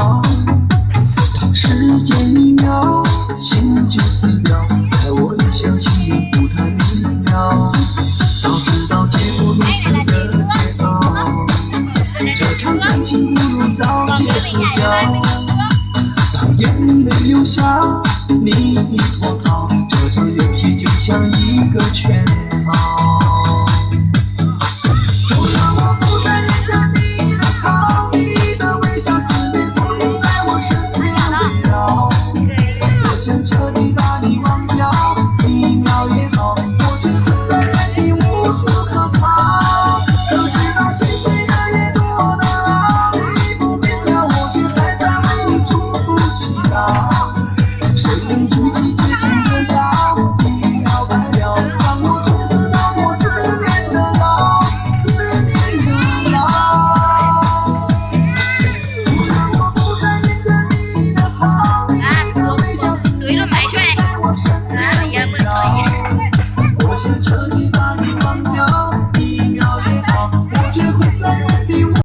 秒，时间一秒，心就死掉。在我一厢情愿，不太明了。早知道结果如此的煎熬，这场感情不如早结束掉。当眼泪流下，你已脱逃，这场游戏就像一个圈套。就算我不再念着你的好，你的微笑思念不停在我身边围绕。我想彻底把你忘掉，一秒也好，我却困在原地无处可逃。可是当心碎的越多的好，你不变的我却还在为你祝福祈祷。